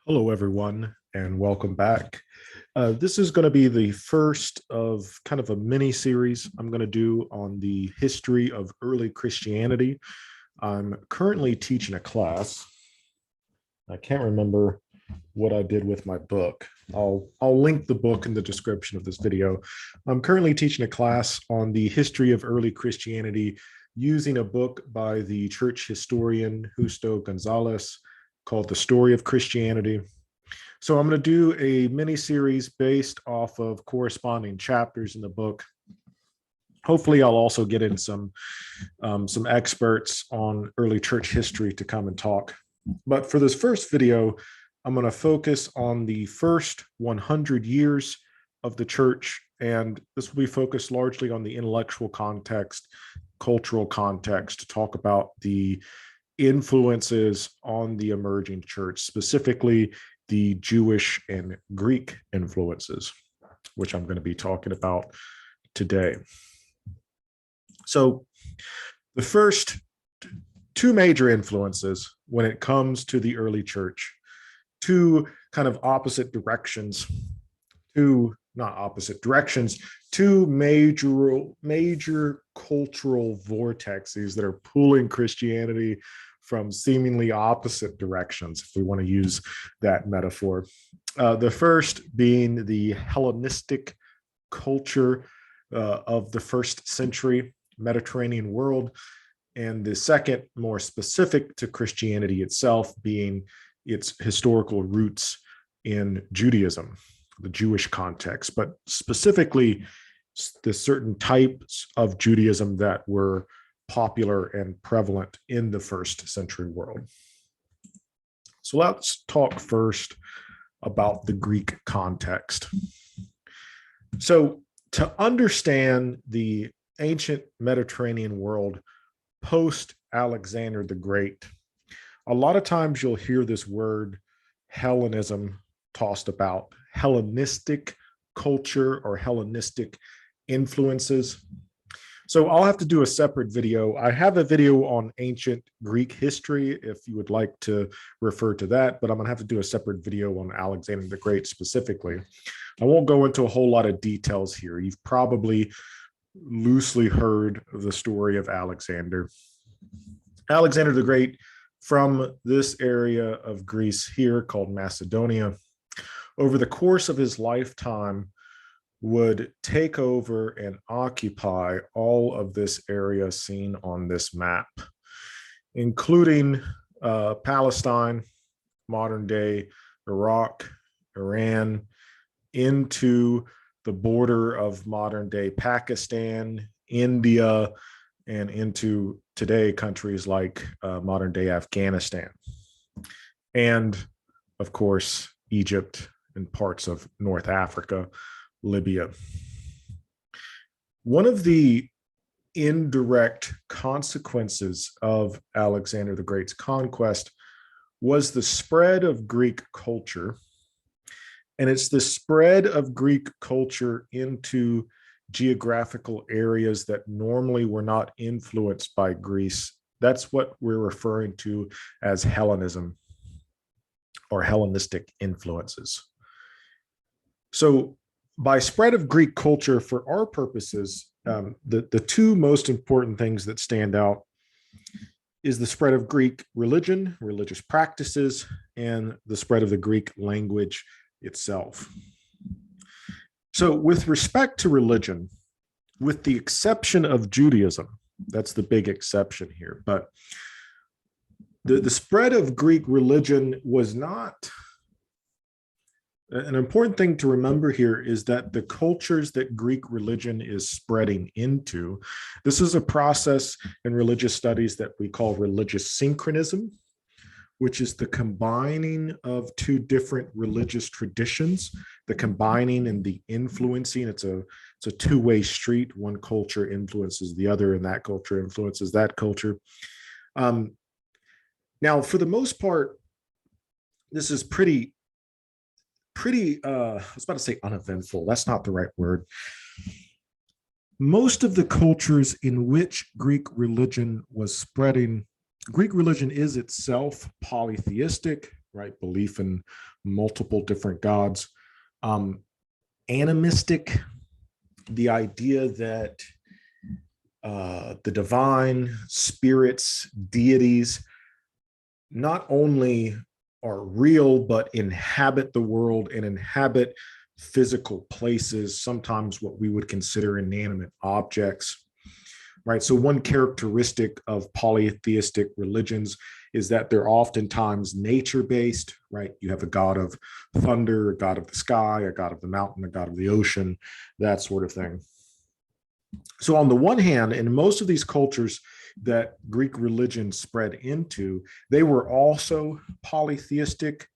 Hello, everyone, and welcome back. This is going to be the first of kind of a mini series I'm going to do on the history of early Christianity. I'm currently teaching a class. I can't remember what I did with my book. I'll link the book in the description of this video. I'm currently teaching a class on the history of early Christianity using a book by the church historian Justo Gonzalez called The Story of Christianity. So I'm going to do a mini series based off of corresponding chapters in the book. Hopefully, I'll also get in some experts on early church history to come and talk. But for this first video, I'm going to focus on the first 100 years of the church, and this will be focused largely on the intellectual context, cultural context, to talk about the influences on the emerging church, specifically the Jewish and Greek influences, which I'm going to be talking about today. So the first two major influences when it comes to the early church, two kind of opposite directions, two major cultural vortexes that are pulling Christianity from seemingly opposite directions, if we want to use that metaphor. The first being the Hellenistic culture of the first century Mediterranean world, and the second, more specific to Christianity itself, being its historical roots in Judaism, the Jewish context, but specifically the certain types of Judaism that were popular and prevalent in the first century world. So let's talk first about the Greek context. So to understand the ancient Mediterranean world post Alexander the Great, a lot of times you'll hear this word Hellenism tossed about, Hellenistic culture or Hellenistic influences. So I'll have to do a separate video. I have a video on ancient Greek history if you would like to refer to that, but I'm going to have to do a separate video on Alexander the Great specifically. I won't go into a whole lot of details here. You've probably loosely heard the story of Alexander. Alexander the Great, from this area of Greece here called Macedonia, over the course of his lifetime, would take over and occupy all of this area seen on this map, including Palestine, modern day Iraq, Iran, into the border of modern day Pakistan, India, and into today countries like modern day Afghanistan, and of course, Egypt and parts of North Africa, Libya. One of the indirect consequences of Alexander the Great's conquest was the spread of Greek culture. And it's the spread of Greek culture into geographical areas that normally were not influenced by Greece. That's what we're referring to as Hellenism or Hellenistic influences. So by spread of Greek culture, for our purposes, the two most important things that stand out is the spread of Greek religion, religious practices, and the spread of the Greek language itself. So with respect to religion, with the exception of Judaism, that's the big exception here, but the spread of Greek religion was not. An important thing to remember here is that the cultures that Greek religion is spreading into, this is a process in religious studies that we call religious synchronism, which is the combining of two different religious traditions, the combining and the influencing. It's a two-way street. One culture influences the other, and that culture influences that culture. Now, for the most part, this is pretty, I was about to say uneventful. That's not the right word. Most of the cultures in which Greek religion was spreading, Greek religion is itself polytheistic. right? Belief in multiple different gods. Animistic, the idea that the divine spirits, deities, not only are real, but inhabit the world and inhabit physical places, sometimes what we would consider inanimate objects, right? So one characteristic of polytheistic religions is that they're oftentimes nature-based, right? You have a god of thunder, a god of the sky, a god of the mountain, a god of the ocean, that sort of thing. So on the one hand, in most of these cultures that Greek religion spread into, they were also polytheistic.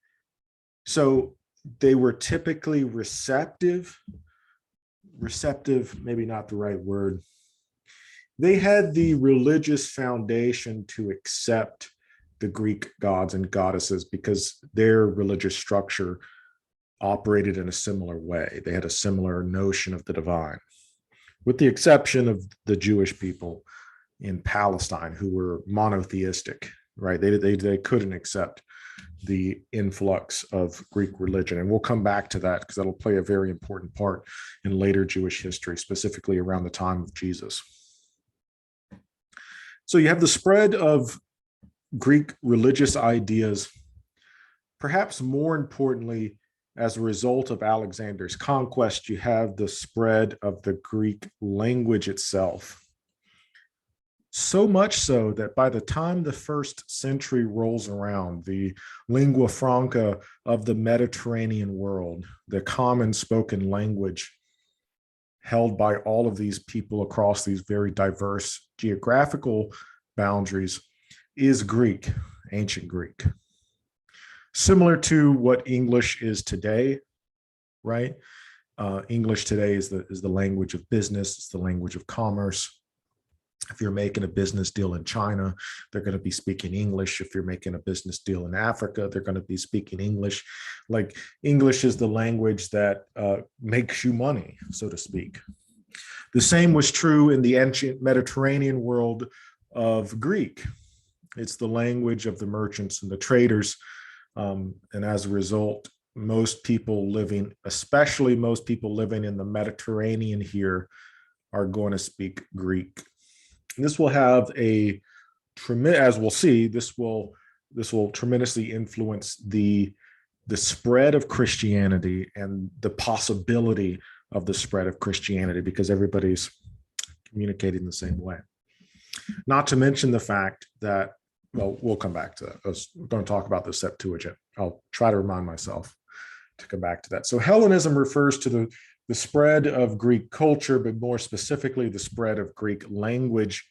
So they were typically receptive, maybe not the right word. They had the religious foundation to accept the Greek gods and goddesses because their religious structure operated in a similar way. They had a similar notion of the divine, with the exception of the Jewish people in Palestine who were monotheistic, right? They couldn't accept the influx of Greek religion. And we'll come back to that because that'll play a very important part in later Jewish history, specifically around the time of Jesus. So you have the spread of Greek religious ideas, perhaps more importantly, as a result of Alexander's conquest, you have the spread of the Greek language itself. So much so that by the time the 1st century rolls around, the lingua franca of the Mediterranean world, the common spoken language held by all of these people across these very diverse geographical boundaries, is Greek, ancient Greek. Similar to what English is today, right? English today is the language of business, it's the language of commerce. If you're making a business deal in China, they're going to be speaking English. If you're making a business deal in Africa, they're going to be speaking English. Like English is the language that makes you money, so to speak. The same was true in the ancient Mediterranean world of Greek. It's the language of the merchants and the traders. And as a result, most people living, especially most people living in the Mediterranean here, are going to speak Greek. And this will have a tremendous, as we'll see, this will tremendously influence the spread of Christianity and the possibility of the spread of Christianity because everybody's communicating the same way. Not to mention the fact that, well, we'll come back to that. We're going to talk about the Septuagint. I'll try to remind myself to come back to that. So Hellenism refers to the spread of Greek culture, but more specifically, the spread of Greek language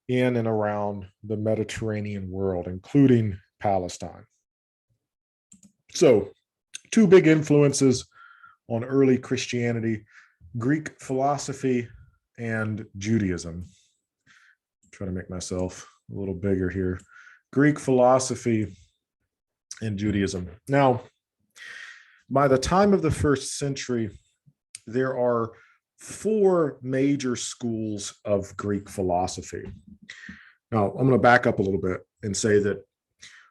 in and around the Mediterranean world, including Palestine. So, two big influences on early Christianity: Greek philosophy and Judaism. I'm trying to make myself a little bigger here. Greek philosophy and Judaism. Now, by the time of the 1st century, there are 4 major schools of Greek philosophy. Now, I'm going to back up a little bit and say that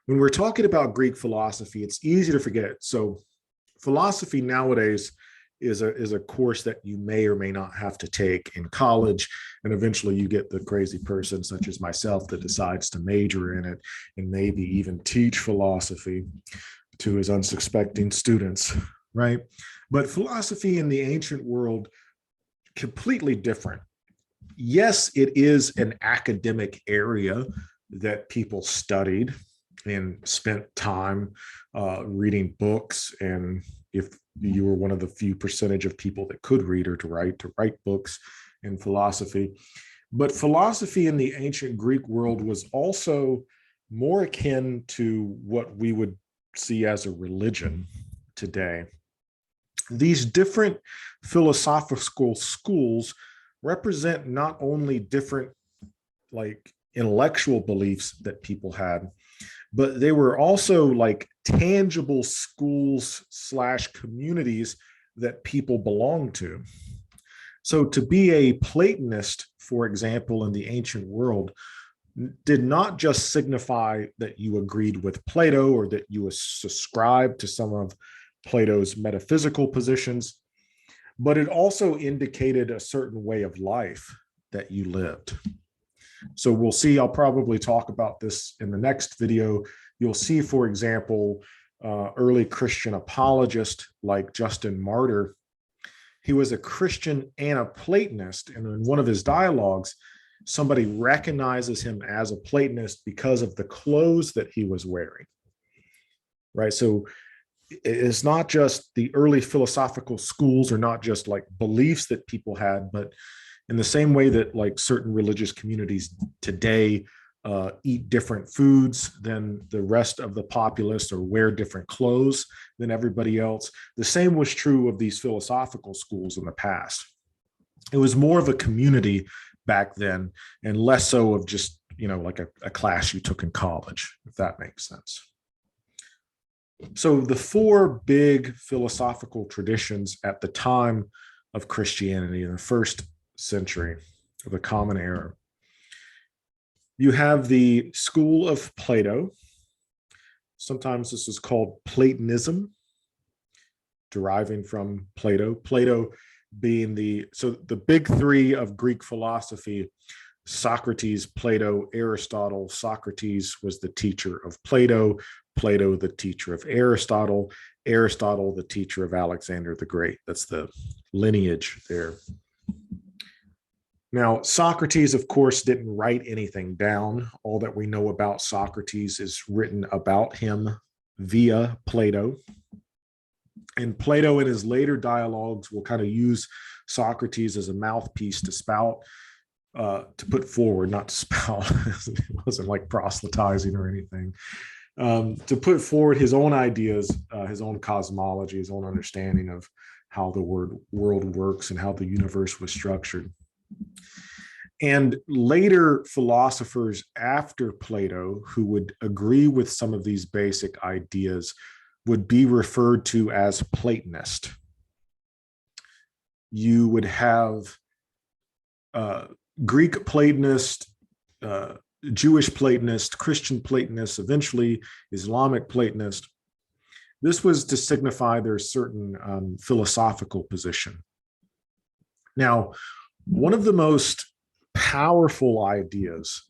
when we're talking about Greek philosophy, it's easy to forget. So philosophy nowadays is a course that you may or may not have to take in college. And eventually you get the crazy person such as myself that decides to major in it and maybe even teach philosophy to his unsuspecting students, right? But philosophy in the ancient world, completely different. Yes, it is an academic area that people studied and spent time reading books. And if you were one of the few percentage of people that could read or to write books in philosophy. But philosophy in the ancient Greek world was also more akin to what we would see as a religion today. These different philosophical schools represent not only different like intellectual beliefs that people had, but they were also like tangible schools / communities that people belonged to. So to be a Platonist, for example, in the ancient world did not just signify that you agreed with Plato or that you subscribed to some of Plato's metaphysical positions, but it also indicated a certain way of life that you lived. So we'll see, I'll probably talk about this in the next video. You'll see, for example, early Christian apologist like Justin Martyr. He was a Christian and a Platonist, and in one of his dialogues, somebody recognizes him as a Platonist because of the clothes that he was wearing, right? So it's not just the early philosophical schools or not just like beliefs that people had, but in the same way that like certain religious communities today eat different foods than the rest of the populace or wear different clothes than everybody else, the same was true of these philosophical schools in the past. It was more of a community back then and less so of just, like a class you took in college, if that makes sense. So the four big philosophical traditions at the time of Christianity in the first century of the Common Era. You have the school of Plato. Sometimes this is called Platonism, deriving from Plato. Plato being the big three of Greek philosophy: Socrates, Plato, Aristotle. Socrates was the teacher of Plato, Plato the teacher of Aristotle, Aristotle the teacher of Alexander the Great. That's the lineage there. Now, Socrates, of course, didn't write anything down. All that we know about Socrates is written about him via Plato. And Plato, in his later dialogues, will kind of use Socrates as a mouthpiece to spout, to put forward, not to spout. It wasn't like proselytizing or anything. To put forward his own ideas, his own cosmology, his own understanding of how the world works and how the universe was structured. And later philosophers after Plato who would agree with some of these basic ideas would be referred to as Platonist. You would have Greek Platonist, Jewish Platonist, Christian Platonist, eventually Islamic Platonist. This was to signify their certain philosophical position. Now, one of the most powerful ideas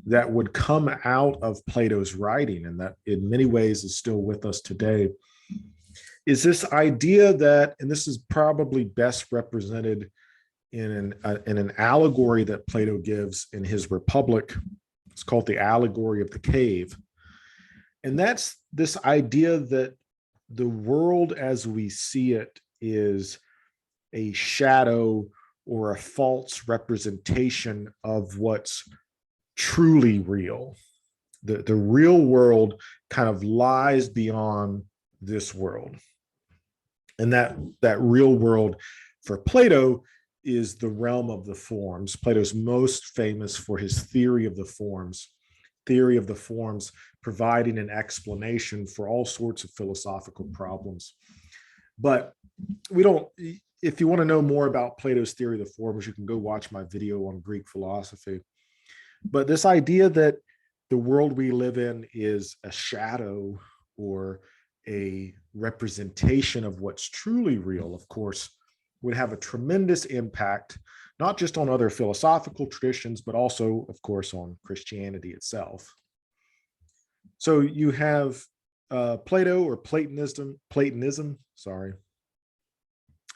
that would come out of Plato's writing, and that in many ways is still with us today, is this idea that, and this is probably best represented in an allegory that Plato gives in his Republic. It's called the allegory of the cave. And that's this idea that the world as we see it is a shadow or a false representation of what's truly real. The real world kind of lies beyond this world. And that real world for Plato is the realm of the forms. Plato's most famous for his theory of the forms providing an explanation for all sorts of philosophical problems. But if you want to know more about Plato's theory of the forms, you can go watch my video on Greek philosophy. But this idea that the world we live in is a shadow or a representation of what's truly real, of course, would have a tremendous impact, not just on other philosophical traditions, but also, of course, on Christianity itself. So you have Plato or Platonism,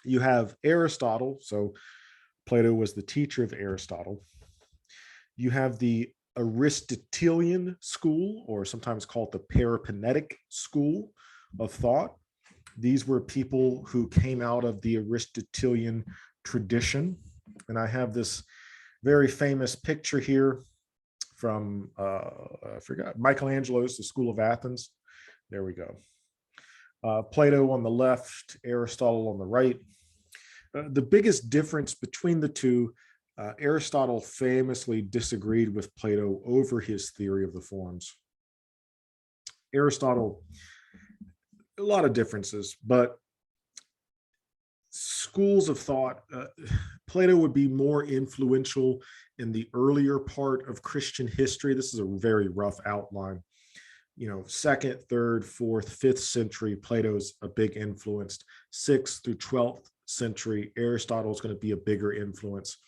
You have Aristotle. So Plato was the teacher of Aristotle. You have the Aristotelian school, or sometimes called the Peripatetic school of thought. These were people who came out of the Aristotelian tradition. And I have this very famous picture here from, I forgot, Michelangelo's The School of Athens. There we go. Plato on the left, Aristotle on the right. The biggest difference between the two, Aristotle famously disagreed with Plato over his theory of the forms. Aristotle, a lot of differences, but schools of thought, Plato would be more influential in the earlier part of Christian history. This is a very rough outline. Second, third, fourth, fifth century, Plato's a big influence. 6th through 12th century, Aristotle is going to be a bigger influence.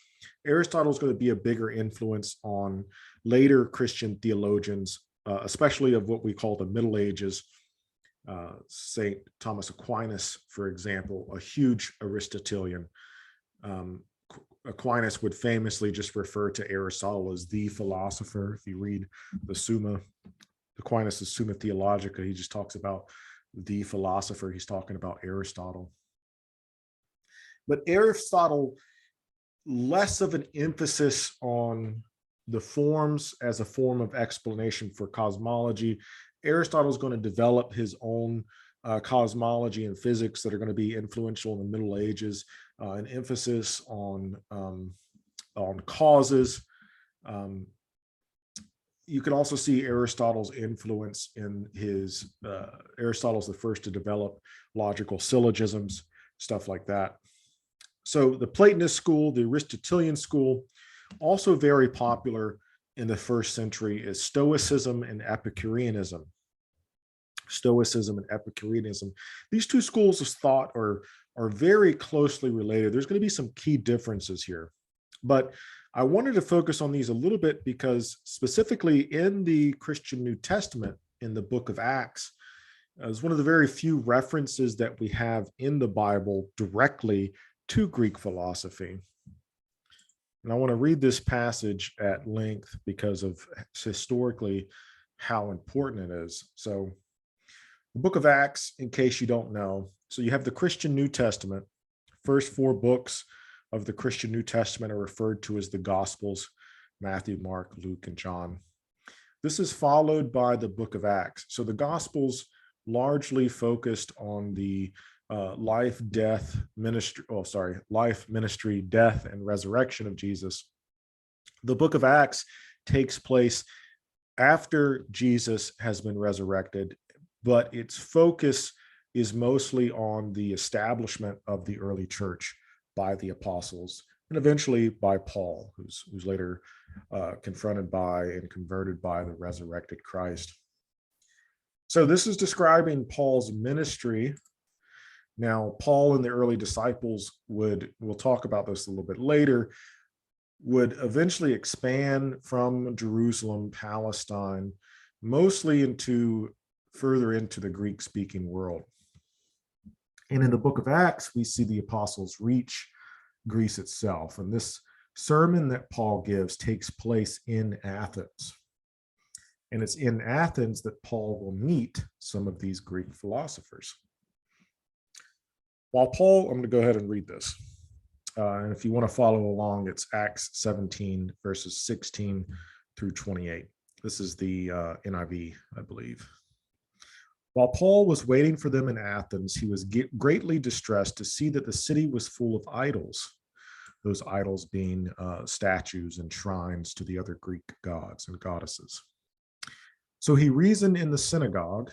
Aristotle is going to be a bigger influence on later Christian theologians, especially of what we call the Middle Ages. St. Thomas Aquinas, for example, a huge Aristotelian. Aquinas would famously just refer to Aristotle as the philosopher. If you read the Summa, Aquinas' Summa Theologica, he just talks about the philosopher. He's talking about Aristotle. But Aristotle, less of an emphasis on the forms as a form of explanation for cosmology. Aristotle's going to develop his own cosmology and physics that are going to be influential in the Middle Ages, an emphasis on causes. You can also see Aristotle's influence in his, Aristotle's the first to develop logical syllogisms, stuff like that. So the Platonist school, the Aristotelian school, also very popular in the first century, is Stoicism and Epicureanism. Stoicism and Epicureanism. These two schools of thought are very closely related. There's going to be some key differences here, but I wanted to focus on these a little bit because specifically in the Christian New Testament, in the book of Acts, is one of the very few references that we have in the Bible directly to Greek philosophy. And I want to read this passage at length because of historically how important it is. So the book of Acts, in case you don't know, so you have the Christian New Testament. First 4 books of the Christian New Testament are referred to as the Gospels: Matthew, Mark, Luke, and John. This is followed by the book of Acts. So the Gospels largely focused on the life, ministry, death, and resurrection of Jesus. The book of Acts takes place after Jesus has been resurrected, but its focus is mostly on the establishment of the early church by the apostles and eventually by Paul, who's later confronted by and converted by the resurrected Christ. So this is describing Paul's ministry. Now, Paul and the early disciples we'll talk about this a little bit later, would eventually expand from Jerusalem, Palestine, mostly further into the Greek-speaking world. And in the book of Acts, we see the apostles reach Greece itself. And this sermon that Paul gives takes place in Athens. And it's in Athens that Paul will meet some of these Greek philosophers. I'm going to go ahead and read this. And if you want to follow along, it's Acts 17, verses 16 through 28. This is the NIV, I believe. While Paul was waiting for them in Athens, he was greatly distressed to see that the city was full of idols, those idols being statues and shrines to the other Greek gods and goddesses. So he reasoned in the synagogue.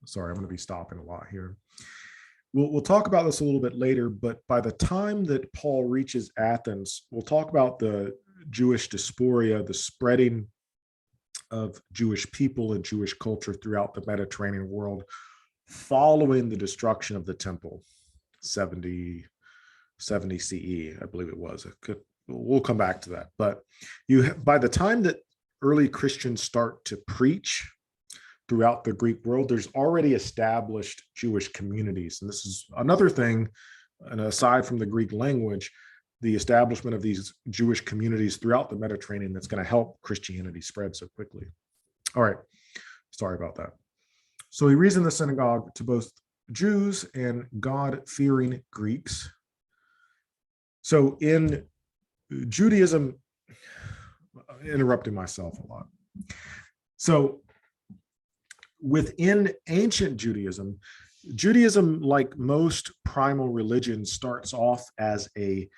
Sorry, I'm going to be stopping a lot here. We'll talk about this a little bit later, but by the time that Paul reaches Athens, we'll talk about the Jewish diaspora, the spreading of Jewish people and Jewish culture throughout the Mediterranean world following the destruction of the temple, 70 CE, I believe it was. We'll come back to that. But by the time that early Christians start to preach throughout the Greek world, there's already established Jewish communities. And this is another thing, and aside from the Greek language, the establishment of these Jewish communities throughout the Mediterranean that's going to help Christianity spread so quickly. All right, sorry about that. So he reasoned in the synagogue to both Jews and God-fearing Greeks. So in Judaism, interrupting myself a lot. So within ancient Judaism, like most primal religions, starts off as a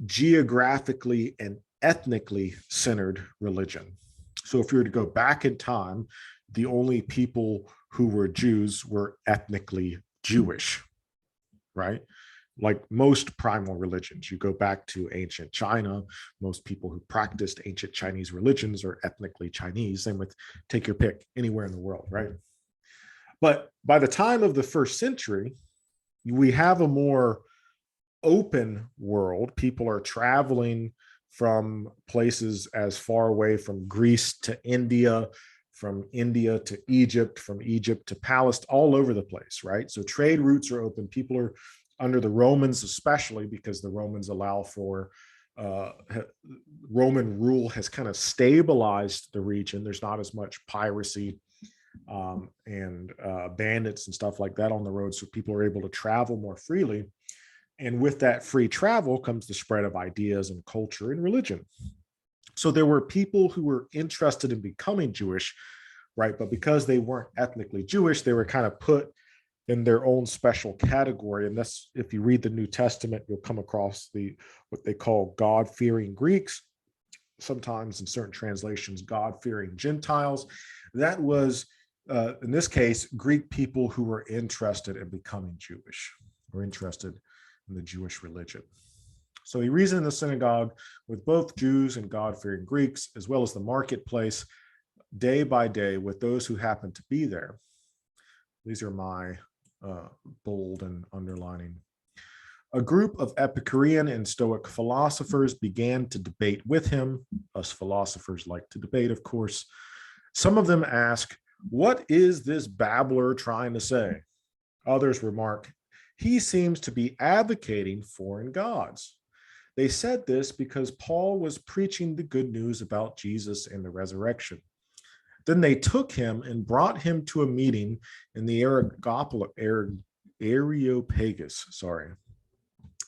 geographically and ethnically centered religion. So if you were to go back in time, the only people who were Jews were ethnically Jewish. right? Like most primal religions, you go back to ancient China, most people who practiced ancient Chinese religions are ethnically Chinese. Same with take your pick anywhere in the world, right? But by the time of the first century, we have a more open world. People are traveling from places as far away from Greece to India, from India to Egypt, from Egypt to Palestine, all over the place, right? So trade routes are open. People are under the Romans, especially because the Romans allow for Roman rule has kind of stabilized the region. There's not as much piracy and bandits and stuff like that on the road. So people are able to travel more freely. And with that free travel comes the spread of ideas and culture and religion. So there were people who were interested in becoming Jewish, right? But because they weren't ethnically Jewish, they were kind of put in their own special category. And that's, if you read the New Testament, you'll come across what they call God-fearing Greeks, sometimes in certain translations, God-fearing Gentiles. That was, in this case, Greek people who were interested in becoming Jewish, or interested in the Jewish religion. So he reasoned in the synagogue with both Jews and God-fearing Greeks, as well as the marketplace, day by day with those who happened to be there. These are my bold and underlining. A group of Epicurean and Stoic philosophers began to debate with him. Us philosophers like to debate, of course. Some of them ask, "What is this babbler trying to say?" Others remark, "He seems to be advocating foreign gods." They said this because Paul was preaching the good news about Jesus and the resurrection. Then they took him and brought him to a meeting in the Areopagus,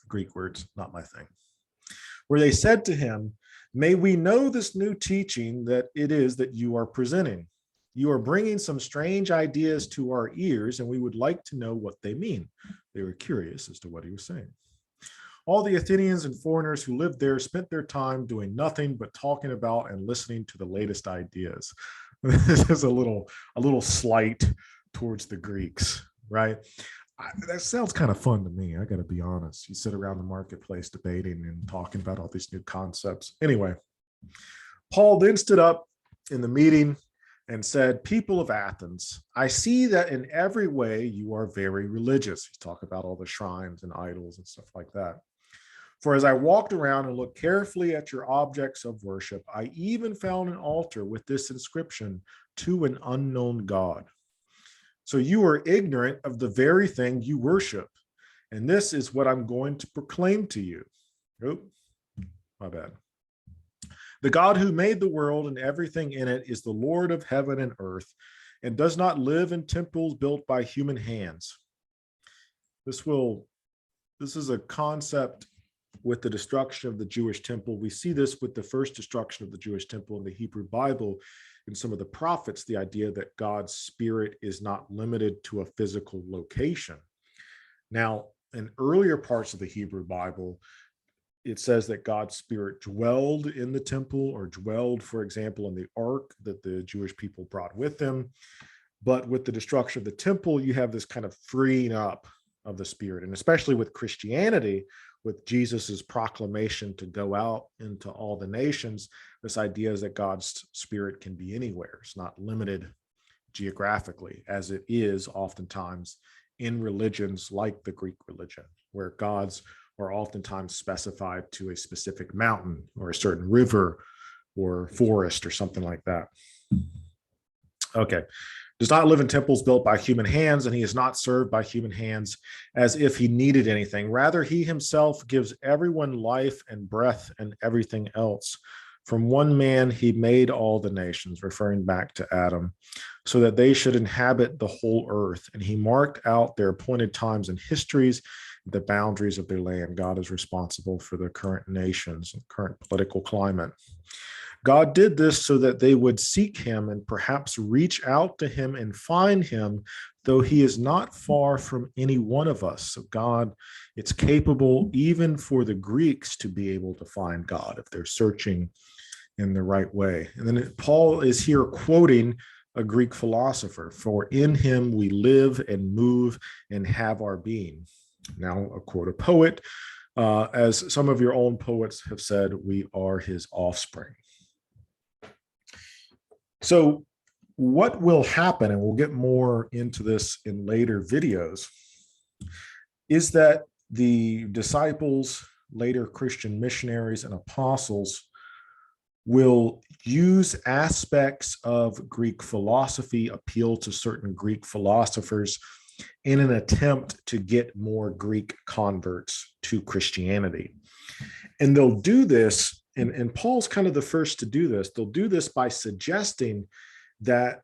Greek words, not my thing, where they said to him, "May we know this new teaching that it is that you are presenting. You are bringing some strange ideas to our ears, and we would like to know what they mean." They were curious as to what he was saying. All the Athenians and foreigners who lived there spent their time doing nothing but talking about and listening to the latest ideas. This is a little slight towards the Greeks, right? That sounds kind of fun to me. I got to be honest. You sit around the marketplace debating and talking about all these new concepts. Anyway, Paul then stood up in the meeting and said, "People of Athens, I see that in every way you are very religious." He's talking about all the shrines and idols and stuff like that. "For as I walked around and looked carefully at your objects of worship, I even found an altar with this inscription, 'To an unknown God.' So you are ignorant of the very thing you worship. And this is what I'm going to proclaim to you." Oh, my bad. "The God who made the world and everything in it is the Lord of heaven and earth, and does not live in temples built by human hands." This is a concept with the destruction of the Jewish temple. We see this with the first destruction of the Jewish temple in the Hebrew Bible. In some of the prophets, the idea that God's spirit is not limited to a physical location. Now, in earlier parts of the Hebrew Bible, it says that God's spirit dwelled in the temple, or dwelled, for example, in the ark that the Jewish people brought with them. But with the destruction of the temple, you have this kind of freeing up of the spirit. And especially with Christianity, with Jesus's proclamation to go out into all the nations, this idea is that God's spirit can be anywhere. It's not limited geographically, as it is oftentimes in religions like the Greek religion, where gods are oftentimes specified to a specific mountain or a certain river or forest or something like that. Okay. "Does not live in temples built by human hands, and he is not served by human hands as if he needed anything. Rather, he himself gives everyone life and breath and everything else. From one man, he made all the nations," referring back to Adam, "so that they should inhabit the whole earth. And he marked out their appointed times and histories, the boundaries of their land." God is responsible for the current nations and current political climate. "God did this so that they would seek him and perhaps reach out to him and find him, though he is not far from any one of us." So God, it's capable even for the Greeks to be able to find God if they're searching in the right way. And then Paul is here quoting a Greek philosopher, "For in him we live and move and have our being." Now, a quote a poet, as some of your own poets have said, we are his offspring. So what will happen, and we'll get more into this in later videos, is that the disciples, later Christian missionaries and apostles, will use aspects of Greek philosophy, appeal to certain Greek philosophers in an attempt to get more Greek converts to Christianity. And they'll do this, and Paul's kind of the first to do this. They'll do this by suggesting that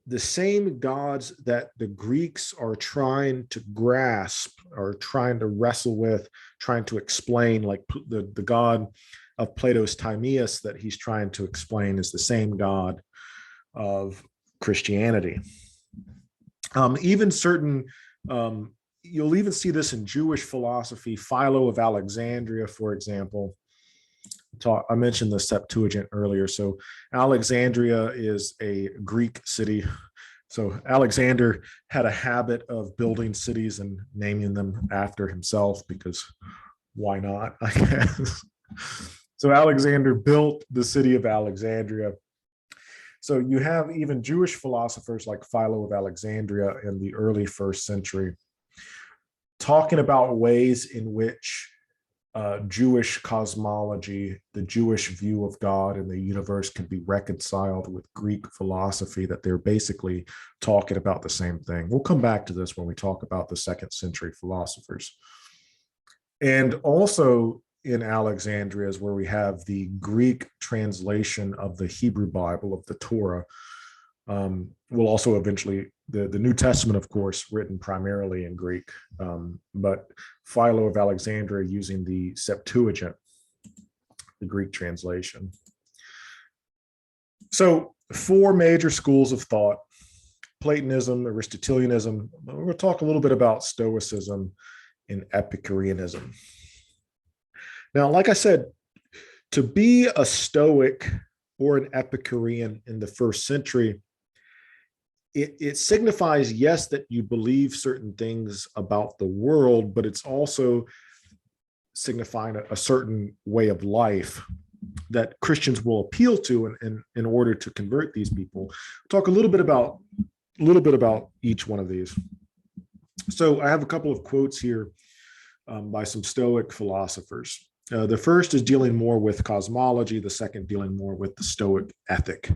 the same gods that the Greeks are trying to grasp or trying to wrestle with, trying to explain, like the god of Plato's Timaeus that he's trying to explain, is the same God of Christianity. Even certain, you'll even see this in Jewish philosophy. Philo of Alexandria, for example. I mentioned the Septuagint earlier. So Alexandria is a Greek city. So Alexander had a habit of building cities and naming them after himself, because why not, I guess. So Alexander built the city of Alexandria. So you have even Jewish philosophers like Philo of Alexandria in the early 1st century talking about ways in which Jewish cosmology, the Jewish view of God and the universe, can be reconciled with Greek philosophy, that they're basically talking about the same thing. We'll come back to this when we talk about the 2nd century philosophers. And also in Alexandria is where we have the Greek translation of the Hebrew Bible, of the Torah. Will also eventually, the New Testament, of course, written primarily in Greek, but Philo of Alexandria using the Septuagint, the Greek translation. So 4 major schools of thought: Platonism, Aristotelianism. We're going to talk a little bit about Stoicism and Epicureanism. Now, like I said, to be a Stoic or an Epicurean in the 1st century, it signifies, yes, that you believe certain things about the world, but it's also signifying a certain way of life that Christians will appeal to in order to convert these people. We'll talk a little bit about each one of these. So I have a couple of quotes here by some Stoic philosophers. The first is dealing more with cosmology, the second dealing more with the Stoic ethic,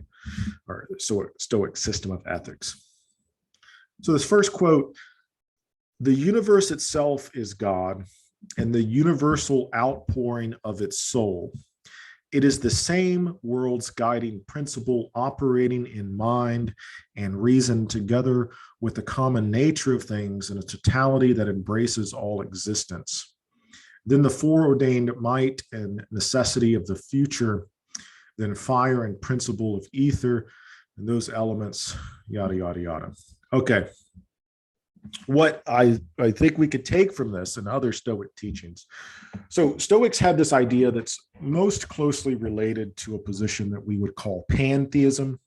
or Stoic system of ethics. So this first quote: "The universe itself is God, and the universal outpouring of its soul. It is the same world's guiding principle, operating in mind and reason together with the common nature of things in a totality that embraces all existence. Then the foreordained might and necessity of the future, then fire and principle of ether, and those elements, yada, yada, yada." Okay. What I think we could take from this and other Stoic teachings. So Stoics had this idea that's most closely related to a position that we would call pantheism,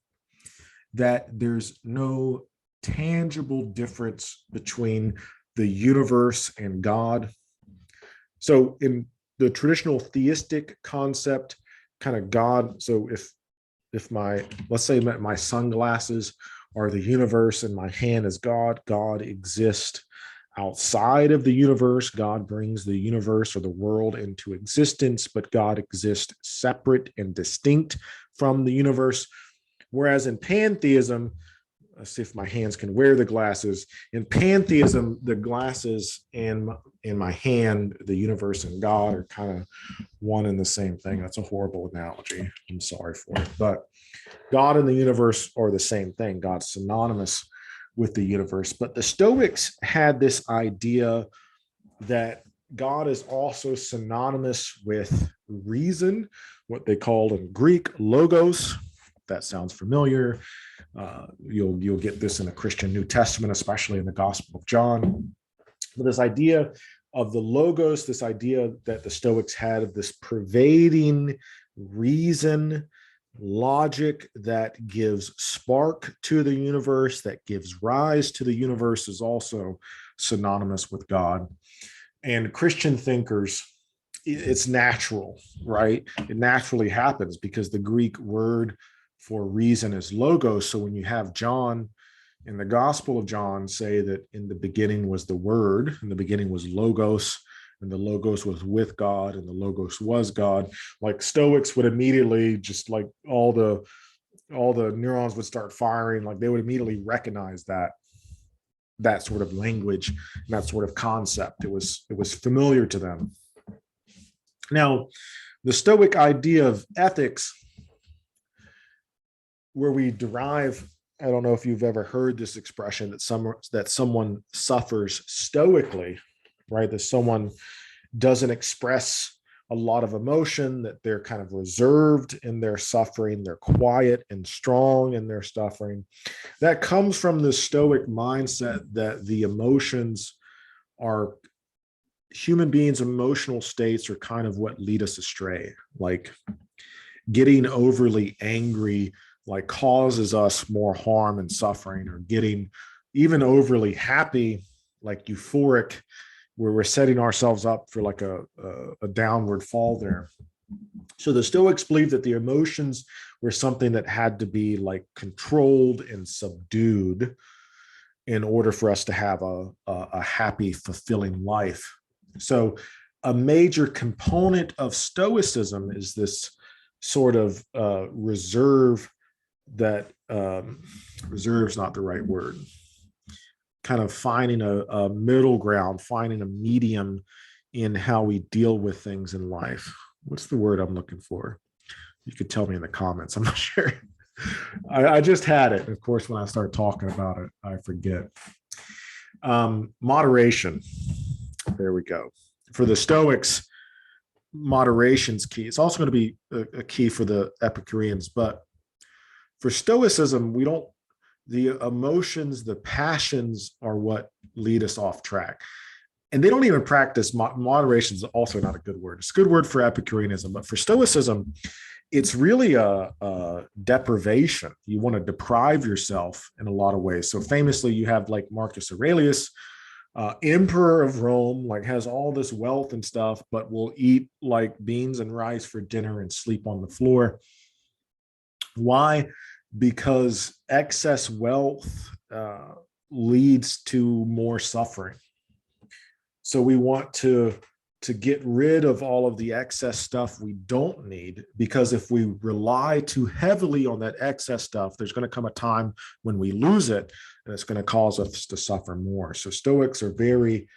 that there's no tangible difference between the universe and God. So in the traditional theistic concept, kind of God, so if let's say my sunglasses are the universe and my hand is God, God exists outside of the universe. God brings the universe or the world into existence, but God exists separate and distinct from the universe. Whereas in pantheism, let's see if my hands can wear the glasses. In pantheism, the glasses and in my hand, the universe and God are kind of one and the same thing. That's a horrible analogy. I'm sorry for it. But God and the universe are the same thing. God's synonymous with the universe. But the Stoics had this idea that God is also synonymous with reason, what they called in Greek logos. That sounds familiar. You'll get this in the Christian New Testament, especially in the Gospel of John. But this idea of the logos, this idea that the Stoics had of this pervading reason logic that gives spark to the universe, that gives rise to the universe, is also synonymous with God. And Christian thinkers, it's natural, right? It naturally happens because the Greek word for reason is logos. So when you have John in the Gospel of John say that in the beginning was the Word, in the beginning was logos, and the logos was with God, and the logos was God, like Stoics would immediately, just like all the neurons would start firing, like they would immediately recognize that sort of language, that sort of concept. It was familiar to them. Now, the Stoic idea of ethics, where we derive, I don't know if you've ever heard this expression, that someone suffers stoically, right? That someone doesn't express a lot of emotion, that they're kind of reserved in their suffering, they're quiet and strong in their suffering. That comes from the Stoic mindset that the emotions are, human beings' emotional states are kind of what lead us astray. Like getting overly angry like causes us more harm and suffering, or getting even overly happy, like euphoric, where we're setting ourselves up for like a downward fall there. So the Stoics believed that the emotions were something that had to be like controlled and subdued in order for us to have a happy, fulfilling life. So a major component of Stoicism is this sort of reserve, that reserve's not the right word, kind of finding a middle ground, finding a medium in how we deal with things in life. What's the word I'm looking for? You could tell me in the comments. I'm not sure. I just had it. Of course, when I start talking about it, I forget. Moderation. There we go. For the Stoics, moderation's key. It's also going to be a key for the Epicureans, but for Stoicism, the emotions, the passions are what lead us off track. And they don't even practice moderation, is also not a good word. It's a good word for Epicureanism, but for Stoicism, it's really a deprivation. You want to deprive yourself in a lot of ways. So famously, you have like Marcus Aurelius, emperor of Rome, like has all this wealth and stuff, but will eat like beans and rice for dinner and sleep on the floor. Why? Because excess wealth leads to more suffering. So we want to get rid of all of the excess stuff we don't need, because if we rely too heavily on that excess stuff, there's going to come a time when we lose it, and it's going to cause us to suffer more. So Stoics are very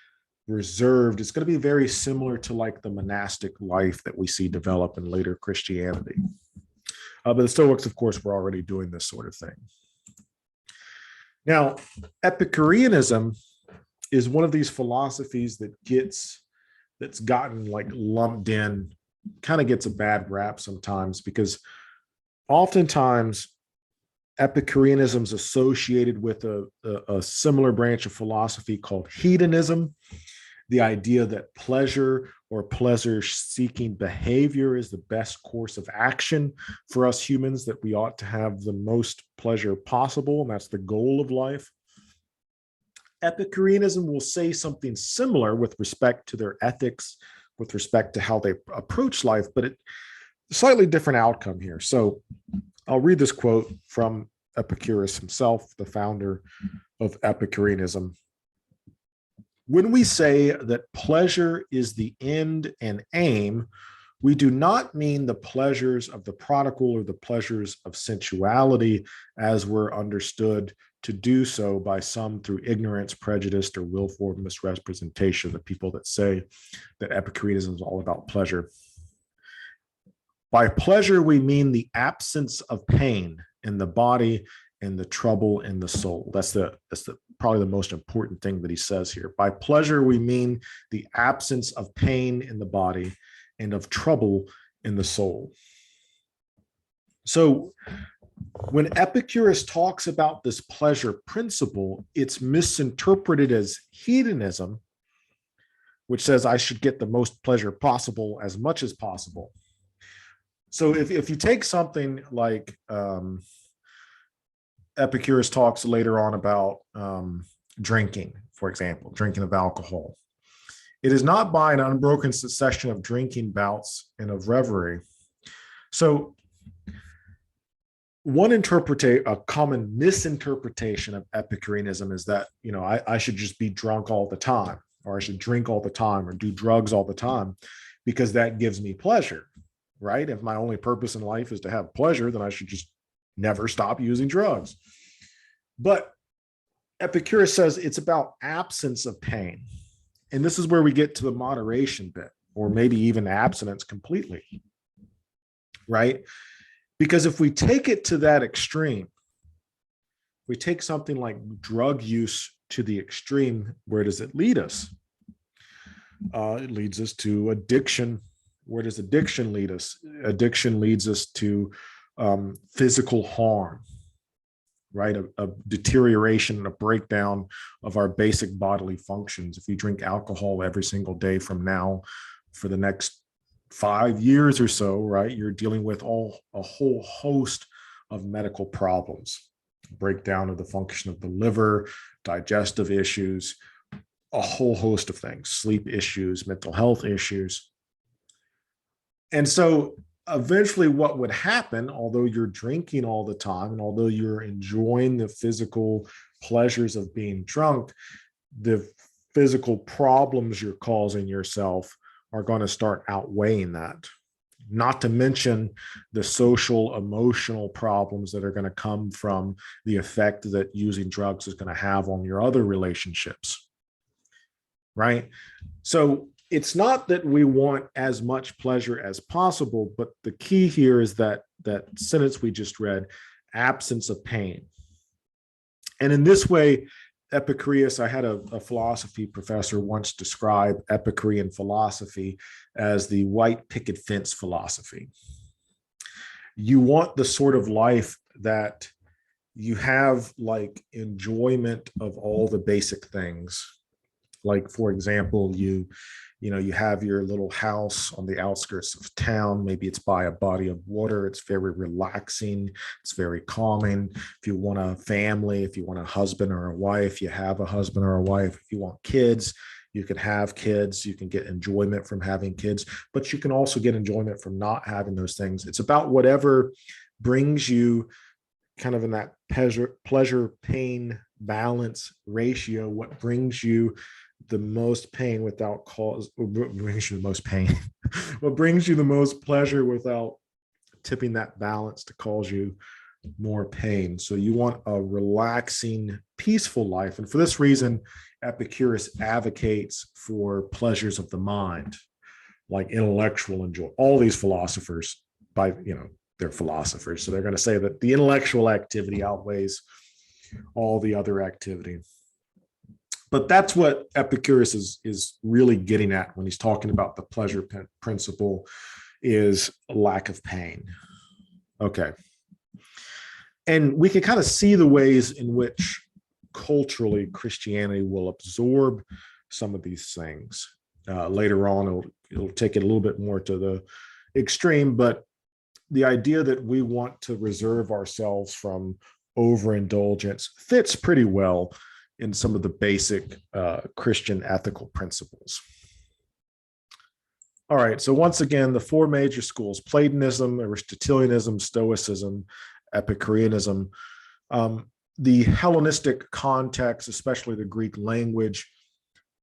reserved. It's going to be very similar to like the monastic life that we see develop in later Christianity. But the Stoics, of course, were already doing this sort of thing. Now, Epicureanism is one of these philosophies that's gotten like lumped in, kind of gets a bad rap sometimes, because oftentimes Epicureanism is associated with a similar branch of philosophy called hedonism, the idea that pleasure or pleasure-seeking behavior is the best course of action for us humans, that we ought to have the most pleasure possible, and that's the goal of life. Epicureanism will say something similar with respect to their ethics, with respect to how they approach life, but it's a slightly different outcome here. So I'll read this quote from Epicurus himself, the founder of Epicureanism. When we say that pleasure is the end and aim, we do not mean the pleasures of the prodigal or the pleasures of sensuality as were understood to do so by some through ignorance, prejudice, or willful misrepresentation, the people that say that Epicureanism is all about pleasure. By pleasure, we mean the absence of pain in the body and the trouble in the soul. That's probably the most important thing that he says here. By pleasure, we mean the absence of pain in the body and of trouble in the soul. So when Epicurus talks about this pleasure principle, it's misinterpreted as hedonism, which says I should get the most pleasure possible as much as possible. So if you take something like Epicurus talks later on about drinking, for example, drinking of alcohol. It is not by an unbroken succession of drinking bouts and of reverie. So a common misinterpretation of Epicureanism is that, I should just be drunk all the time, or I should drink all the time, or do drugs all the time, because that gives me pleasure, right? If my only purpose in life is to have pleasure, then I should just never stop using drugs. But Epicurus says it's about absence of pain. And this is where we get to the moderation bit, or maybe even abstinence completely, right? Because if we take it to that extreme, we take something like drug use to the extreme, where does it lead us? It leads us to addiction. Where does addiction lead us? Addiction leads us to physical harm, right? A deterioration and a breakdown of our basic bodily functions. If you drink alcohol every single day from now for the next 5 years or so, right, you're dealing with a whole host of medical problems, breakdown of the function of the liver, digestive issues, a whole host of things, sleep issues, mental health issues. And so eventually what would happen, although you're drinking all the time and although you're enjoying the physical pleasures of being drunk, the physical problems you're causing yourself are going to start outweighing that. Not to mention the social, emotional problems that are going to come from the effect that using drugs is going to have on your other relationships, right? So it's not that we want as much pleasure as possible, but the key here is that sentence we just read, absence of pain. And in this way, Epicurus, I had a philosophy professor once describe Epicurean philosophy as the white picket fence philosophy. You want the sort of life that you have, like enjoyment of all the basic things. Like, for example, you have your little house on the outskirts of town. Maybe it's by a body of water. It's very relaxing. It's very calming. If you want a family, if you want a husband or a wife, you have a husband or a wife. If you want kids, you can have kids. You can get enjoyment from having kids, but you can also get enjoyment from not having those things. It's about whatever brings you kind of in that pleasure pain balance ratio, what brings you the most pain without cause, what brings you the most pain, what brings you the most pleasure without tipping that balance to cause you more pain. So you want a relaxing, peaceful life. And for this reason, Epicurus advocates for pleasures of the mind, like intellectual enjoyment. All these philosophers, they're philosophers, so they're going to say that the intellectual activity outweighs all the other activity. But that's what Epicurus is really getting at when he's talking about the pleasure principle, is a lack of pain. Okay. And we can kind of see the ways in which culturally Christianity will absorb some of these things. Later on, it'll take it a little bit more to the extreme, but the idea that we want to reserve ourselves from overindulgence fits pretty well in some of the basic Christian ethical principles. All right, so once again, the four major schools: Platonism, Aristotelianism, Stoicism, Epicureanism. The Hellenistic context, especially the Greek language,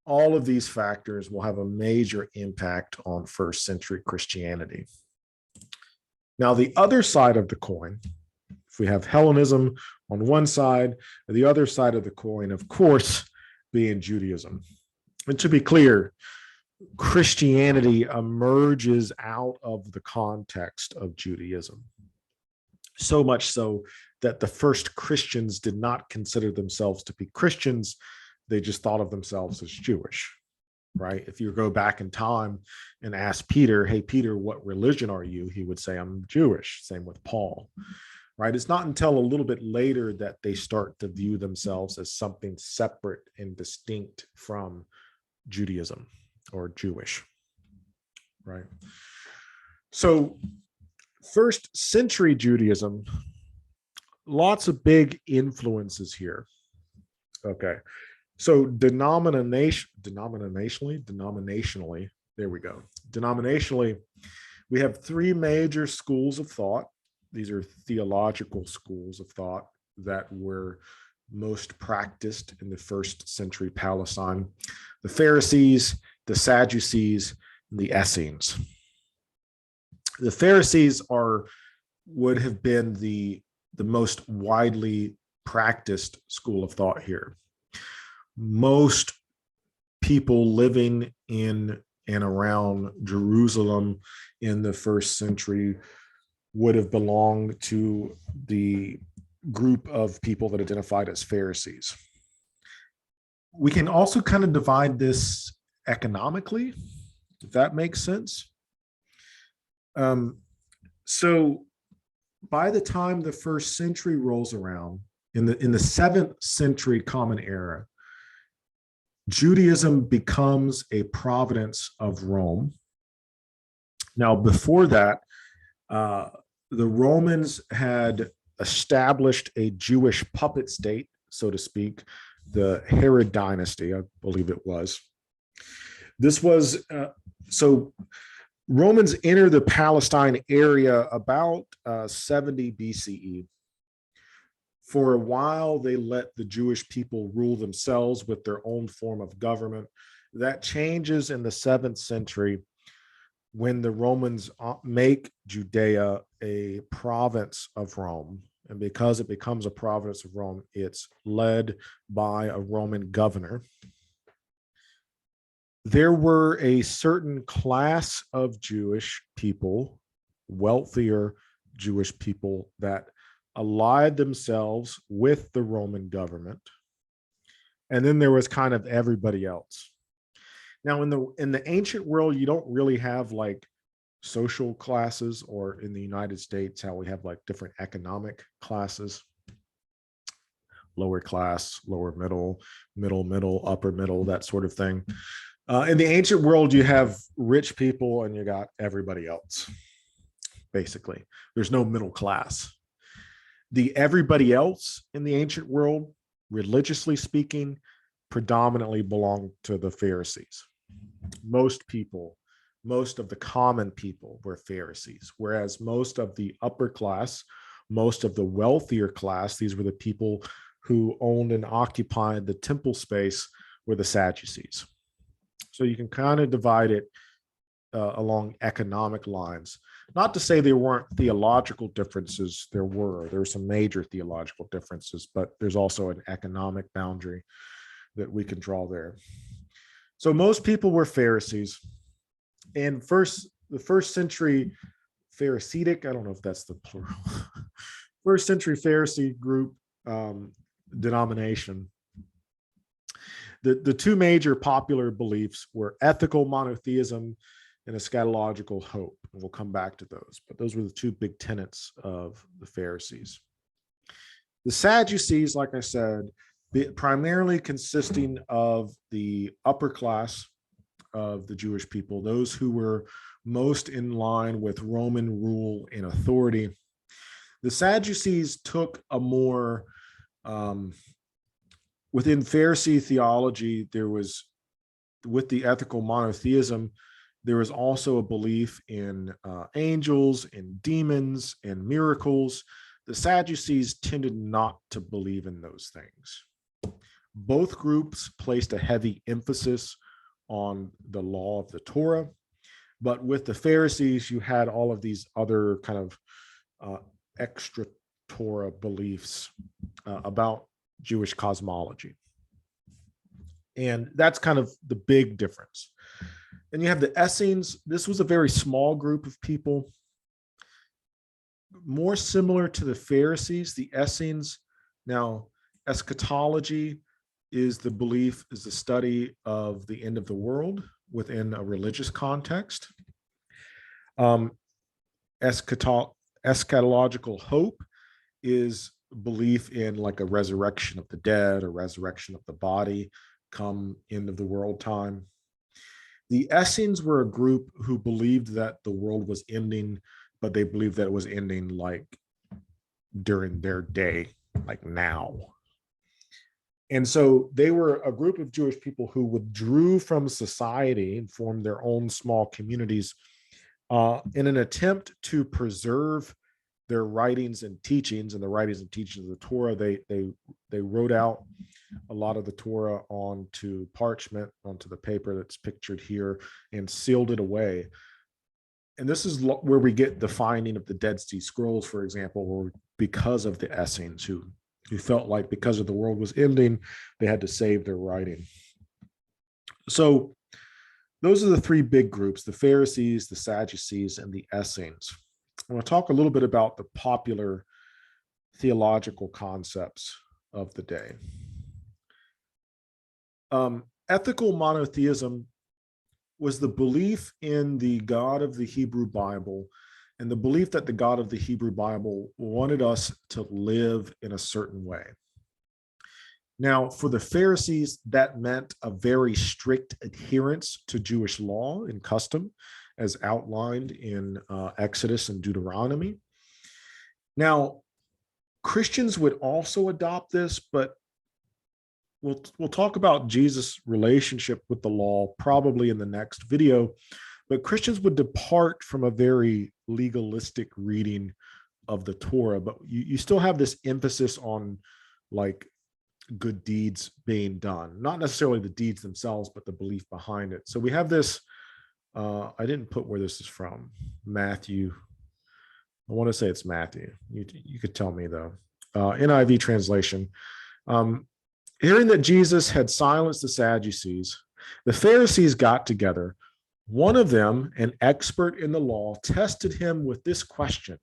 all of these factors will have a major impact on first century Christianity. Now, the other side of the coin, if we have Hellenism on one side, the other side of the coin, of course, being Judaism. And to be clear, Christianity emerges out of the context of Judaism. So much so that the first Christians did not consider themselves to be Christians. They just thought of themselves as Jewish, right? If you go back in time and ask Peter, hey, Peter, what religion are you? He would say, I'm Jewish. Same with Paul, right? It's not until a little bit later that they start to view themselves as something separate and distinct from Judaism or Jewish, right? So First century Judaism, lots of big influences here. Okay. So denominationally, there we go. Denominationally, we have three major schools of thought. These are theological schools of thought that were most practiced in the first century Palestine: the Pharisees, the Sadducees, and the Essenes. The Pharisees would have been the most widely practiced school of thought here. Most people living in and around Jerusalem in the first century would have belonged to the group of people that identified as Pharisees. We can also kind of divide this economically, if that makes sense. So by the time the first century rolls around, in the 7th century Common Era, Judaism becomes a province of Rome. Now, before that, the Romans had established a Jewish puppet state, so to speak, the Herod dynasty, I believe it was. This was, so Romans enter the Palestine area about 70 BCE. For a while, they let the Jewish people rule themselves with their own form of government. That changes in the 7th century when the Romans make Judea a province of Rome. And because it becomes a province of Rome, it's led by a Roman governor. There were a certain class of Jewish people, wealthier Jewish people, that allied themselves with the Roman government. And then there was kind of everybody else. Now, in the ancient world, you don't really have like social classes, or in the United States, how we have like different economic classes: lower class, lower middle, middle, upper middle, that sort of thing. In the ancient world, you have rich people and you got everybody else. Basically, there's no middle class. The everybody else in the ancient world, religiously speaking, predominantly belonged to the Pharisees. Most people, most of the common people were Pharisees, whereas most of the upper class, most of the wealthier class, these were the people who owned and occupied the temple space, were the Sadducees. So you can kind of divide it along economic lines. Not to say there weren't theological differences. There were some major theological differences, but there's also an economic boundary that we can draw there. So most people were Pharisees. And the first century Pharisaic, I don't know if that's the plural, first century Pharisee group denomination. The two major popular beliefs were ethical monotheism and eschatological hope. And we'll come back to those, but those were the two big tenets of the Pharisees. The Sadducees, like I said, primarily consisting of the upper class of the Jewish people, those who were most in line with Roman rule and authority. The Sadducees took a more, within Pharisee theology, there was, with the ethical monotheism, there was also a belief in angels and demons and miracles. The Sadducees tended not to believe in those things. Both groups placed a heavy emphasis on the law of the Torah, but with the Pharisees, you had all of these other kind of extra Torah beliefs about Jewish cosmology. And that's kind of the big difference. And you have the Essenes. This was a very small group of people, more similar to the Pharisees. The Essenes, now eschatology is the belief, is the study of the end of the world within a religious context. Eschatological hope is belief in like a resurrection of the dead or resurrection of the body come end of the world time. The Essenes were a group who believed that the world was ending but they believed that it was ending like during their day, like now. And so they were a group of Jewish people who withdrew from society and formed their own small communities in an attempt to preserve their writings and teachings, and the writings and teachings of the Torah. They wrote out a lot of the Torah onto parchment, onto the paper that's pictured here, and sealed it away. And this is where we get the finding of the Dead Sea Scrolls, for example, where because of the Essenes who felt like because of the world was ending, they had to save their writing. So those are the three big groups: the Pharisees, the Sadducees, and the Essenes. I want to talk a little bit about the popular theological concepts of the day. Ethical monotheism was the belief in the God of the Hebrew Bible, and the belief that the God of the Hebrew Bible wanted us to live in a certain way. Now, for the Pharisees, that meant a very strict adherence to Jewish law and custom, as outlined in Exodus and Deuteronomy. Now, Christians would also adopt this, but we'll talk about Jesus' relationship with the law probably in the next video. But Christians would depart from a very legalistic reading of the Torah, but you still have this emphasis on like good deeds being done, not necessarily the deeds themselves, but the belief behind it. So we have this, I didn't put where this is from, Matthew. I want to say it's Matthew. You could tell me though. NIV translation. Hearing that Jesus had silenced the Sadducees, the Pharisees got together. One of them, an expert in the law, tested him with this question.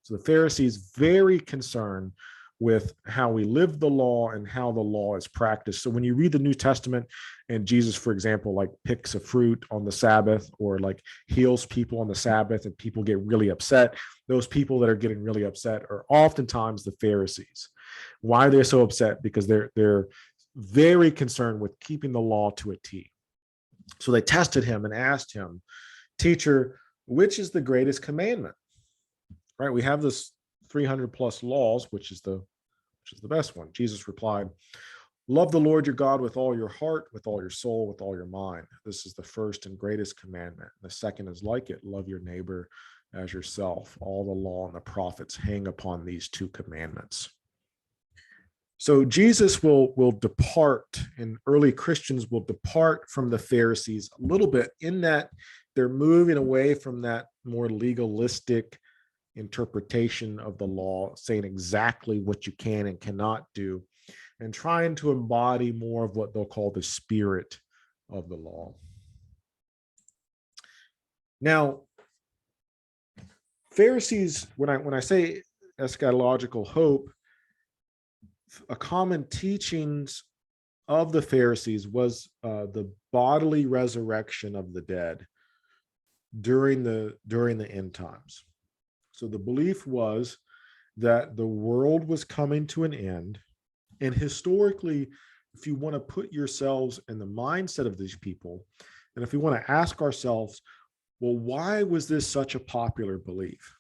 So the Pharisees very concerned with how we live the law and how the law is practiced. So when you read the New Testament and Jesus, for example, like picks a fruit on the Sabbath or like heals people on the Sabbath and people get really upset, those people that are getting really upset are oftentimes the Pharisees. Why are they so upset? Because they're very concerned with keeping the law to a T. So they tested him and asked him, "Teacher, which is the greatest commandment?" Right? We have this 300 plus laws, which is the best one. Jesus replied, "Love the Lord your God with all your heart, with all your soul, with all your mind. This is the first and greatest commandment. The second is like it. Love your neighbor as yourself. All the law and the prophets hang upon these two commandments." So Jesus will depart, and early Christians will depart from the Pharisees a little bit in that they're moving away from that more legalistic interpretation of the law, saying exactly what you can and cannot do, and trying to embody more of what they'll call the spirit of the law. Now, Pharisees, when I say eschatological hope, a common teachings of the Pharisees was the bodily resurrection of the dead during the end times. So the belief was that the world was coming to an end, and historically, if you want to put yourselves in the mindset of these people, and if we want to ask ourselves, well, why was this such a popular belief?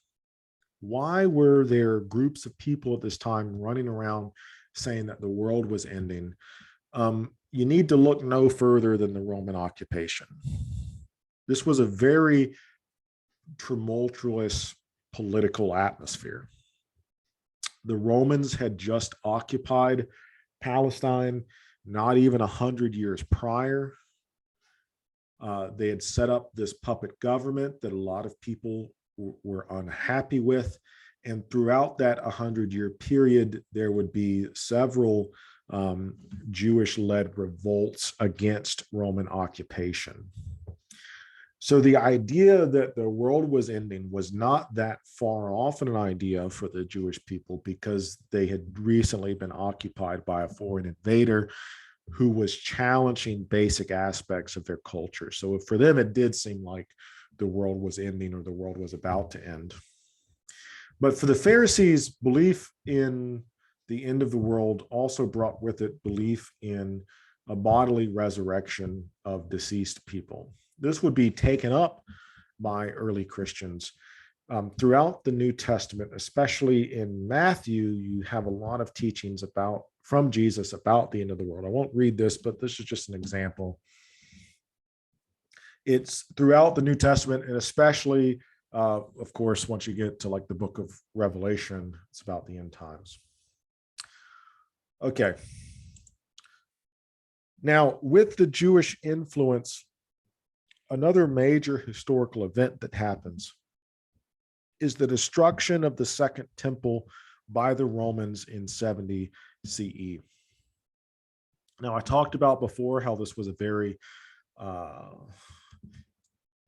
Why were there groups of people at this time running around saying that the world was ending? You need to look no further than the Roman occupation. This was a very tumultuous political atmosphere. The Romans had just occupied Palestine not even 100 years prior. They had set up this puppet government that a lot of people were unhappy with. And throughout that 100-year period, there would be several Jewish-led revolts against Roman occupation. So the idea that the world was ending was not that far off an idea for the Jewish people, because they had recently been occupied by a foreign invader who was challenging basic aspects of their culture. So for them, it did seem like the world was ending or the world was about to end. But for the Pharisees, belief in the end of the world also brought with it belief in a bodily resurrection of deceased people. This would be taken up by early Christians. Throughout the New Testament, especially in Matthew, you have a lot of teachings from Jesus about the end of the world. I won't read this, but this is just an example. It's throughout the New Testament, and especially, of course, once you get to like the book of Revelation, it's about the end times. Okay. Now, with the Jewish influence, another major historical event that happens is the destruction of the Second Temple by the Romans in 70 CE. Now, I talked about before how this was a very, there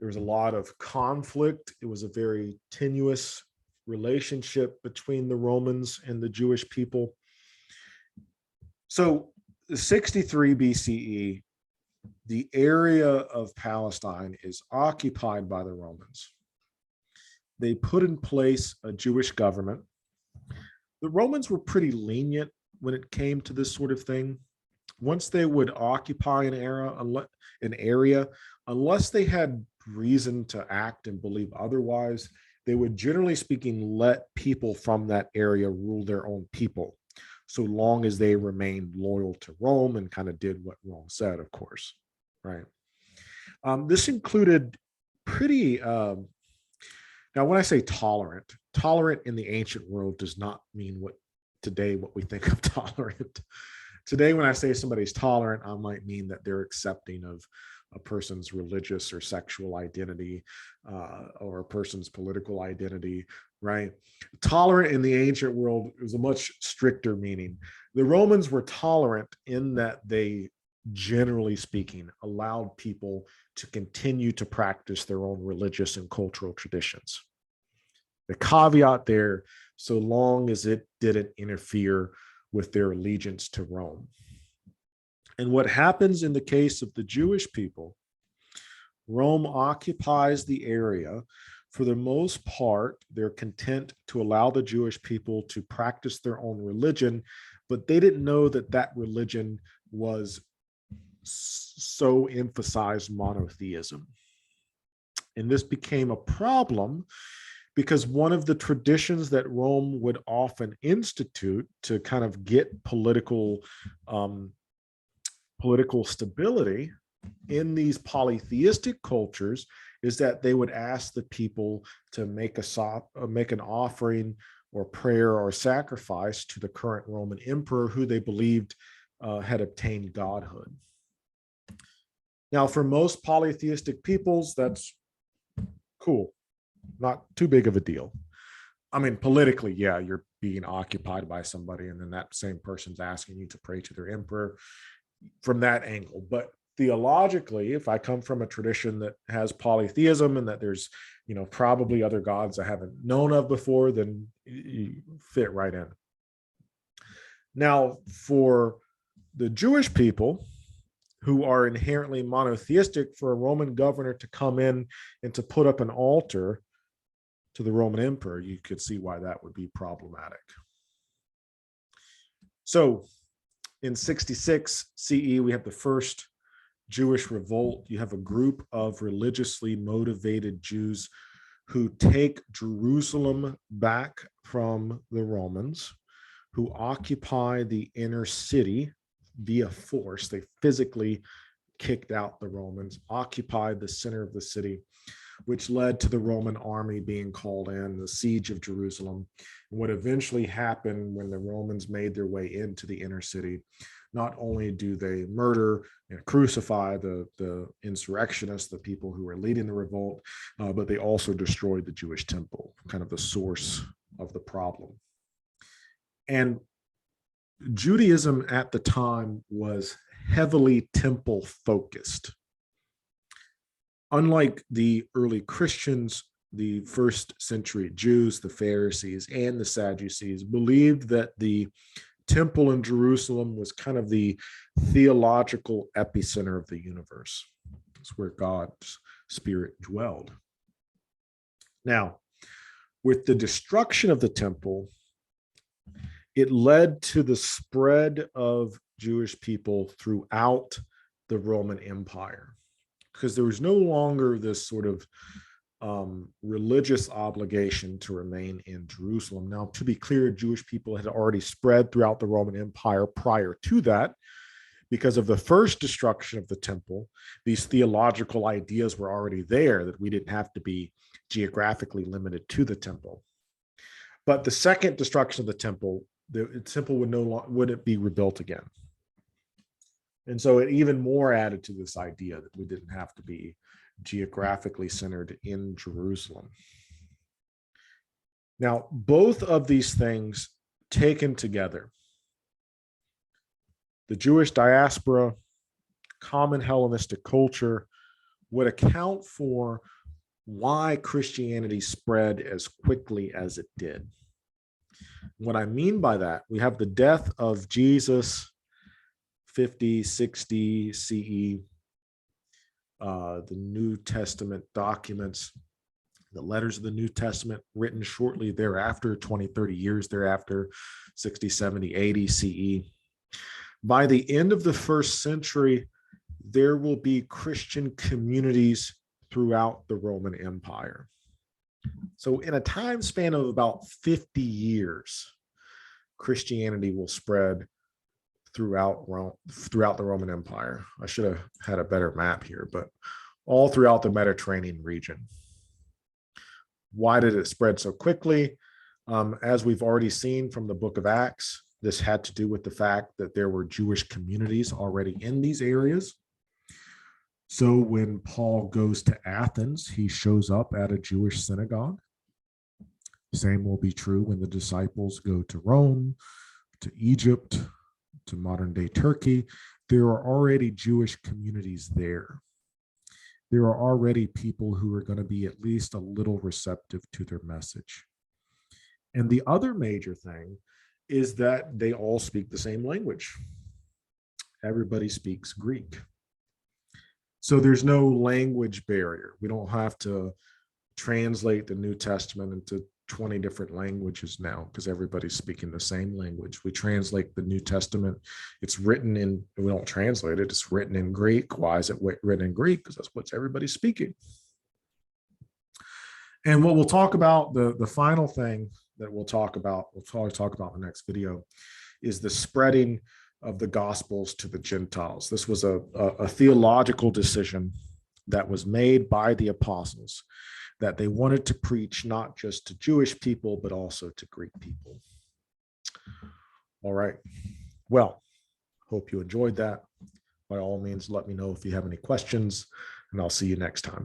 was a lot of conflict. It was a very tenuous relationship between the Romans and the Jewish people. So, 63 BCE, the area of Palestine is occupied by the Romans. They put in place a Jewish government. The Romans were pretty lenient when it came to this sort of thing. Once they would occupy an area, unless they had reason to act and believe otherwise, they would, generally speaking, let people from that area rule their own people, so long as they remained loyal to Rome and kind of did what Rome said, of course, right? This included pretty, now when I say tolerant in the ancient world does not mean what we think of tolerant. Today, when I say somebody's tolerant, I might mean that they're accepting of a person's religious or sexual identity, or a person's political identity, right? Tolerant in the ancient world was a much stricter meaning. The Romans were tolerant in that they, generally speaking, allowed people to continue to practice their own religious and cultural traditions. The caveat there, so long as it didn't interfere with their allegiance to Rome. And what happens in the case of the Jewish people, Rome occupies the area. For the most part, they're content to allow the Jewish people to practice their own religion, but they didn't know that that religion was so emphasized monotheism. And this became a problem because one of the traditions that Rome would often institute to kind of get political stability in these polytheistic cultures is that they would ask the people to make an offering or prayer or sacrifice to the current Roman emperor who they believed had obtained godhood. Now, for most polytheistic peoples, that's cool. Not too big of a deal. I mean, politically, yeah, you're being occupied by somebody, and then that same person's asking you to pray to their emperor from that angle. But theologically, if I come from a tradition that has polytheism and that there's, probably other gods I haven't known of before, then you fit right in. Now, for the Jewish people, who are inherently monotheistic, for a Roman governor to come in and to put up an altar to the Roman emperor, you could see why that would be problematic. So in 66 CE, we have the first Jewish revolt. You have a group of religiously motivated Jews who take Jerusalem back from the Romans, who occupy the inner city via force. They physically kicked out the Romans, occupied the center of the city, which led to the Roman army being called in, the siege of Jerusalem. And what eventually happened when the Romans made their way into the inner city, not only do they murder and crucify the insurrectionists, the people who were leading the revolt, but they also destroyed the Jewish temple, kind of the source of the problem. And Judaism at the time was heavily temple focused. Unlike the early Christians, the first century Jews, the Pharisees, and the Sadducees believed that the temple in Jerusalem was kind of the theological epicenter of the universe. It's where God's Spirit dwelled. Now, with the destruction of the temple, it led to the spread of Jewish people throughout the Roman Empire, because there was no longer this sort of religious obligation to remain in Jerusalem. Now, to be clear, Jewish people had already spread throughout the Roman Empire prior to that. Because of the first destruction of the temple, these theological ideas were already there, that we didn't have to be geographically limited to the temple. But the second destruction of the temple would no longer wouldn't be rebuilt again. And so it even more added to this idea that we didn't have to be geographically centered in Jerusalem. Now, both of these things taken together, the Jewish diaspora, common Hellenistic culture, would account for why Christianity spread as quickly as it did. What I mean by that, we have the death of Jesus, 50, 60 CE, the New Testament documents, the letters of the New Testament written shortly thereafter, 20, 30 years thereafter, 60, 70, 80 CE. By the end of the first century, there will be Christian communities throughout the Roman Empire. So in a time span of about 50 years, Christianity will spread throughout the Roman Empire. I should have had a better map here, but all throughout the Mediterranean region. Why did it spread so quickly? As we've already seen from the book of Acts, this had to do with the fact that there were Jewish communities already in these areas. So when Paul goes to Athens, he shows up at a Jewish synagogue. Same will be true when the disciples go to Rome, to Egypt, to modern-day Turkey. There are already Jewish communities there. There are already people who are going to be at least a little receptive to their message. And the other major thing is that they all speak the same language. Everybody speaks Greek. So there's no language barrier. We don't have to translate the New Testament into 20 different languages now because everybody's speaking the same language. We translate the New Testament. It's written in, we don't translate it, it's written in Greek. Why is it written in Greek? Because that's what everybody's speaking. And what we'll talk about, the final thing that we'll talk about in the next video, is the spreading of the Gospels to the Gentiles. This was a theological decision that was made by the apostles, that they wanted to preach not just to Jewish people, but also to Greek people. All right. Well, hope you enjoyed that. By all means, let me know if you have any questions, and I'll see you next time.